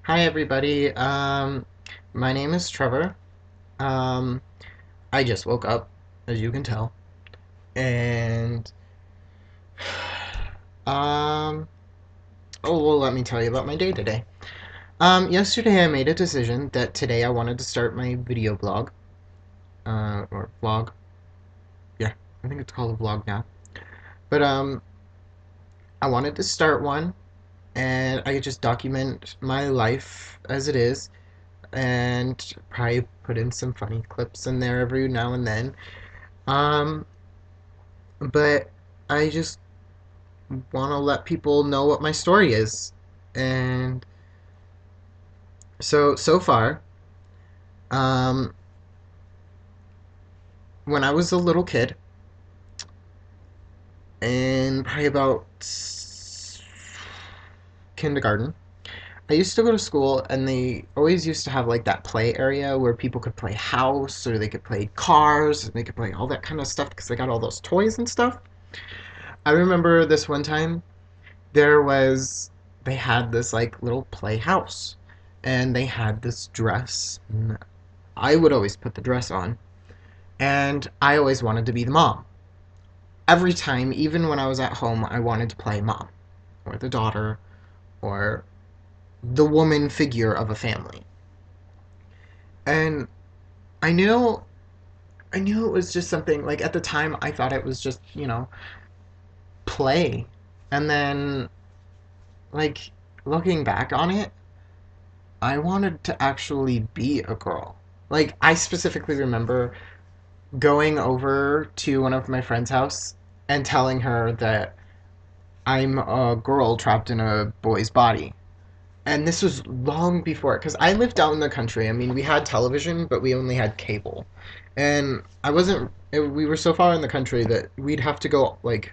Hi everybody. My name is Trevor. Um, I just woke up, as you can tell, and um, oh well, let me tell you about my day today. Yesterday I made a decision that today I wanted to start my video blog, or vlog. Yeah, I think it's called a vlog now. But I wanted to start one, and I could just document my life as it is, and probably put in some funny clips in there every now and then. Um, but I just want to let people know what my story is. And so far, um, when I was a little kid, in probably about kindergarten, I used to go to school, and they always used to have like that play area where people could play house, or they could play cars, and they could play all that kind of stuff because they got all those toys and stuff. I remember this one time there was they had this like little playhouse, and they had this dress. And I would always put the dress on, and I always wanted to be the mom. Every time, even when I was at home, I wanted to play mom or the daughter or the woman figure of a family. And I knew I knew it was just something like at the time I thought it was just, play. And then like looking back on it, I wanted to actually be a girl. Like, I specifically remember going over to one of my friend's house and telling her that I'm a girl trapped in a boy's body. And this was long before, because I lived out in the country. I mean, we had television, but we only had cable. And I wasn't, we were so far in the country that we'd have to go like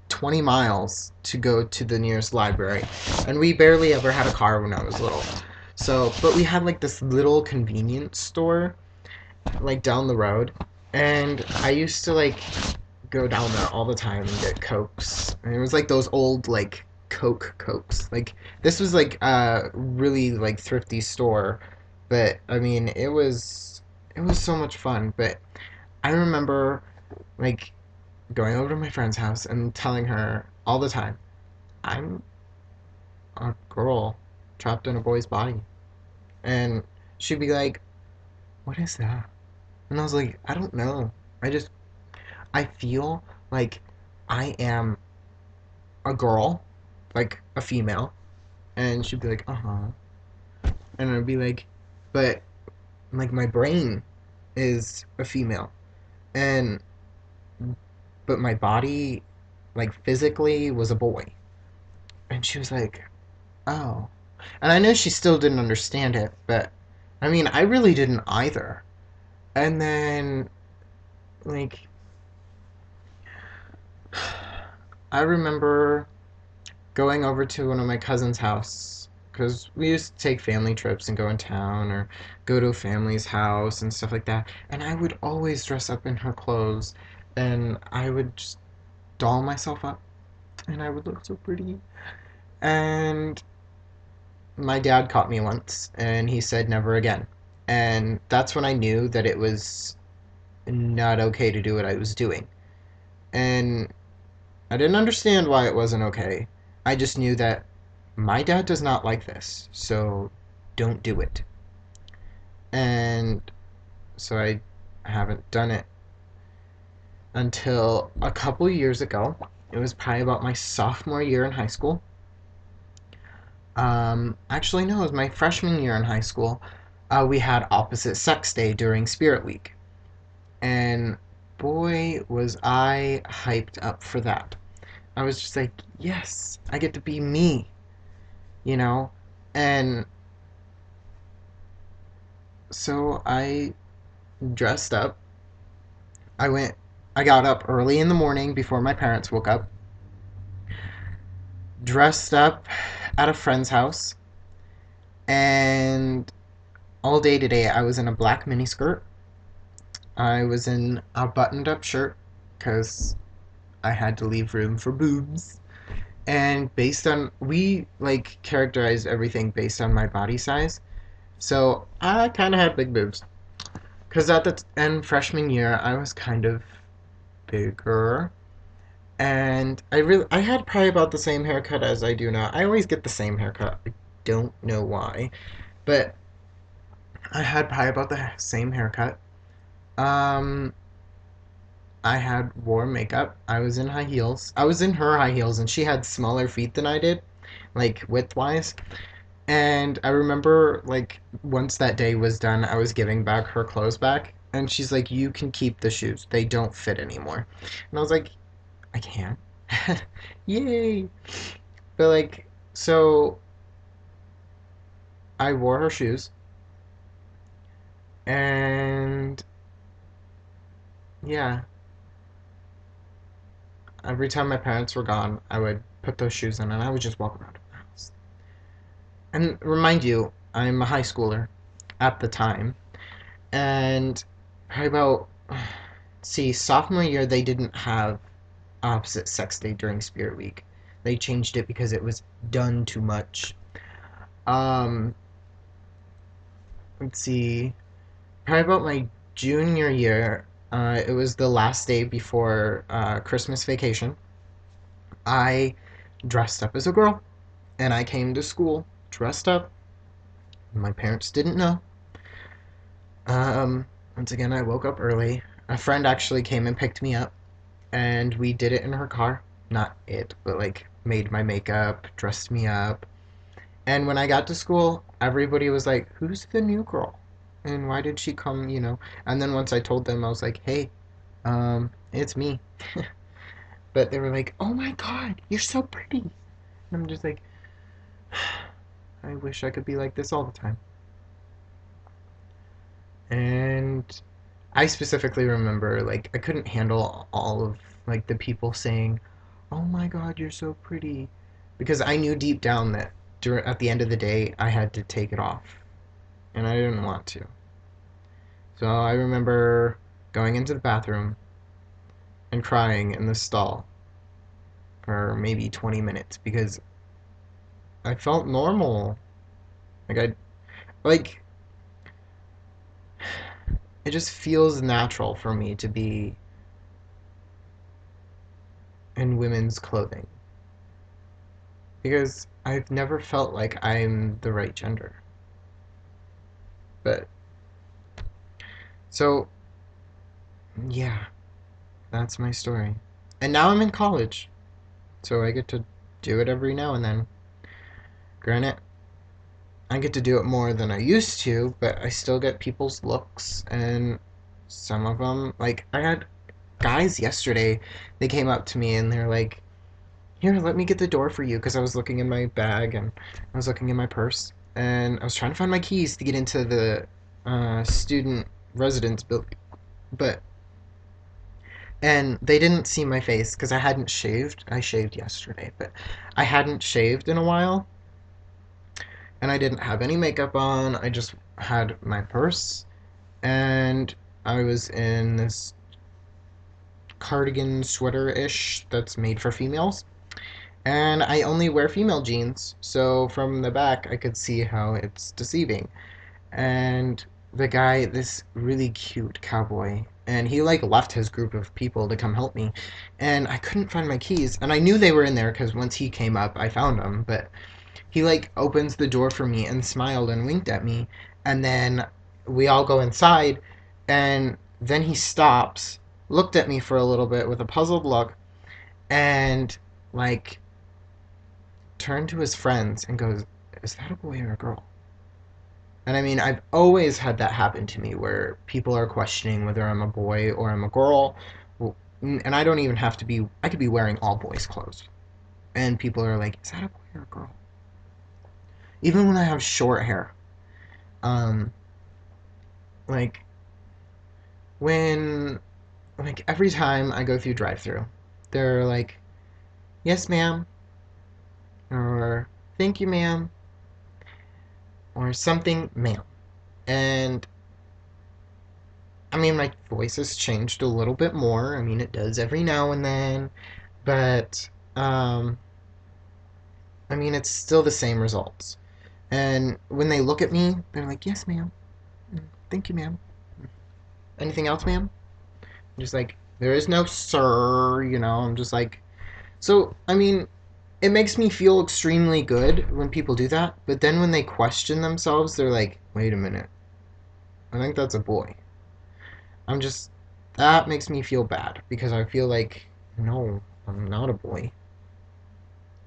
20 miles to go to the nearest library. And we barely ever had a car when I was little. So, but we had like this little convenience store like down the road. And I used to like go down there all the time and get Cokes. And it was like those old like Cokes. Like this was like a really like thrifty store, but I mean it was so much fun. But I remember like going over to my friend's house and telling her all the time, I'm a girl trapped in a boy's body. And she'd be like, "What is that?" And I was like, "I don't know. I feel like I am a girl, like a female." And she'd be like, "Uh-huh." And I'd be like, "But like my brain is a female, and but my body like physically was a boy." And she was like, "Oh." And I know she still didn't understand it, but I mean, I really didn't either. And then like I remember going over to one of my cousin's house because we used to take family trips and go in town or go to a family's house and stuff like that. And I would always dress up in her clothes, and I would just doll myself up, and I would look so pretty. And my dad caught me once, and he said never again. And that's when I knew that it was not okay to do what I was doing. And I didn't understand why it wasn't okay. I just knew that my dad does not like this, so don't do it. And so I haven't done it until a couple years ago. It was probably about my sophomore year in high school. Actually, no, it was my freshman year in high school. We had opposite sex day during Spirit Week. And boy, was I hyped up for that. I was just like, yes, I get to be me, you know? And so I dressed up. I went, I got up early in the morning before my parents woke up, dressed up at a friend's house, and all day today I was in a black miniskirt. I was in a buttoned up shirt because I had to leave room for boobs. And based on, we like characterize everything based on my body size. So I kind of had big boobs. Because at the end freshman year, I was kind of bigger. And I had probably about the same haircut as I do now. I always get the same haircut. I don't know why. But I had probably about the same haircut. Um, I had wore makeup. I was in high heels. I was in her high heels, and she had smaller feet than I did, like width wise. And I remember, like, once that day was done, I was giving back her clothes back, and she's like, "You can keep the shoes. They don't fit anymore." And I was like, "I can." Yay! But like, so I wore her shoes, and yeah, every time my parents were gone, I would put those shoes in, and I would just walk around the house. And remind you, I'm a high schooler at the time, and probably about see sophomore year they didn't have opposite sex day during Spirit Week. They changed it because it was done too much. Um, let's see, probably about my junior year, it was the last day before Christmas vacation. I dressed up as a girl, and I came to school dressed up. My parents didn't know. Once again, I woke up early. A friend actually came and picked me up, and we did it in her car. Not it, but like made my makeup, dressed me up. And when I got to school, everybody was like, "Who's the new girl? And why did she come?" And then once I told them, I was like, "Hey, it's me." But they were like, "Oh my God, you're so pretty." And I'm just like, I wish I could be like this all the time. And I specifically remember, like, I couldn't handle all of like the people saying, "Oh my God, you're so pretty," because I knew deep down that at the end of the day, I had to take it off, and I didn't want to. So I remember going into the bathroom and crying in the stall for maybe 20 minutes because I felt normal. Like like it just feels natural for me to be in women's clothing because I've never felt like I'm the right gender. But so yeah, that's my story. And now I'm in college, so I get to do it every now and then. Granted, I get to do it more than I used to, but I still get people's looks, and some of them, like, I had guys yesterday, they came up to me and they're like, "Here, let me get the door for you," because I was looking in my bag and I was looking in my purse, and I was trying to find my keys to get into the student residence building, but and they didn't see my face because I hadn't shaved. I shaved yesterday, but I hadn't shaved in a while, and I didn't have any makeup on. I just had my purse, and I was in this cardigan sweater ish that's made for females. And I only wear female jeans, so from the back I could see how it's deceiving. And the guy, this really cute cowboy, and he like left his group of people to come help me, and I couldn't find my keys, and I knew they were in there because once he came up, I found them. But he like opens the door for me and smiled and winked at me, and then we all go inside, and then he stops, looked at me for a little bit with a puzzled look, and like turned to his friends and goes, "Is that a boy or a girl?" And I mean, I've always had that happen to me where people are questioning whether I'm a boy or I'm a girl. And I don't even have to be, I could be wearing all boys' clothes. And people are like, "Is that a boy or a girl?" Even when I have short hair. Um, like, when, like, every time I go through drive through, they're like, "Yes, ma'am," or "Thank you, ma'am," or something, ma'am. And I mean, my voice has changed a little bit more. I mean, it does every now and then, but I mean, it's still the same results. And when they look at me, they're like, "Yes, ma'am. Thank you, ma'am. Anything else, ma'am?" I'm just like, "There is no sir." I'm just like, so. I mean, it makes me feel extremely good when people do that. But then when they question themselves, they're like, "Wait a minute. I think that's a boy." I'm just that makes me feel bad because I feel like no, I'm not a boy.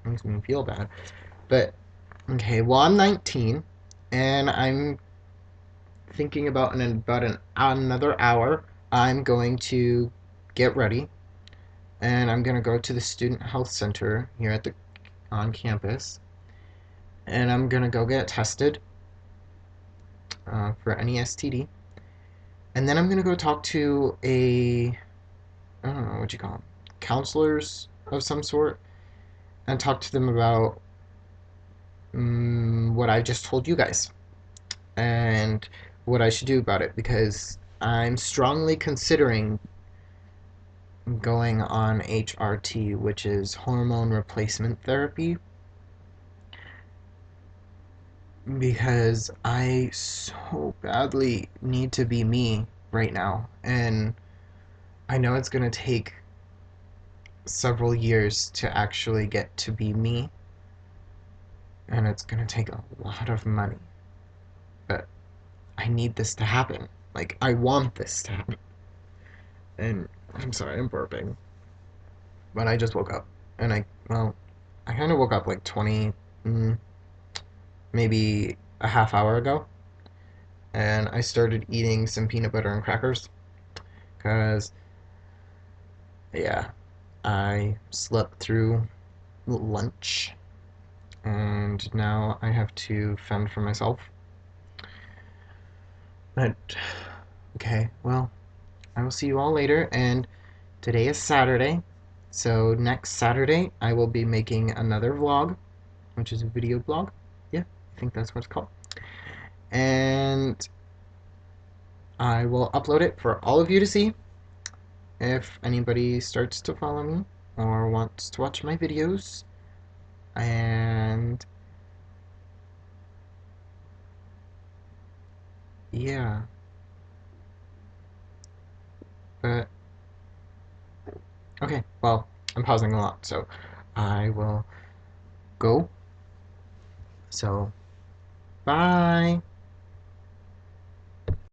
It makes me feel bad. But okay, well I'm 19 and I'm thinking about in about another hour I'm going to get ready and I'm going to go to the student health center here at the on campus and I'm going to go get tested for any STD and then I'm going to go talk to I don't know what you call them, counselors of some sort and talk to them about what I just told you guys and what I should do about it because I'm strongly considering going on HRT, which is hormone replacement therapy, because I so badly need to be me right now. And I know it's going to take several years to actually get to be me, and it's going to take a lot of money. But I need this to happen. Like, I want this to happen. And I'm sorry, I'm burping. But I just woke up. And I kind of woke up like 20, mm, maybe a half hour ago. And I started eating some peanut butter and crackers. Because, yeah, I slept through lunch. And now I have to fend for myself. But, okay, well, I will see you all later. And today is Saturday. So next Saturday, I will be making another vlog, which is a video blog. Yeah, I think that's what it's called. And I will upload it for all of you to see if anybody starts to follow me or wants to watch my videos. And yeah, but okay, well, I'm pausing a lot, so I will go. So, bye.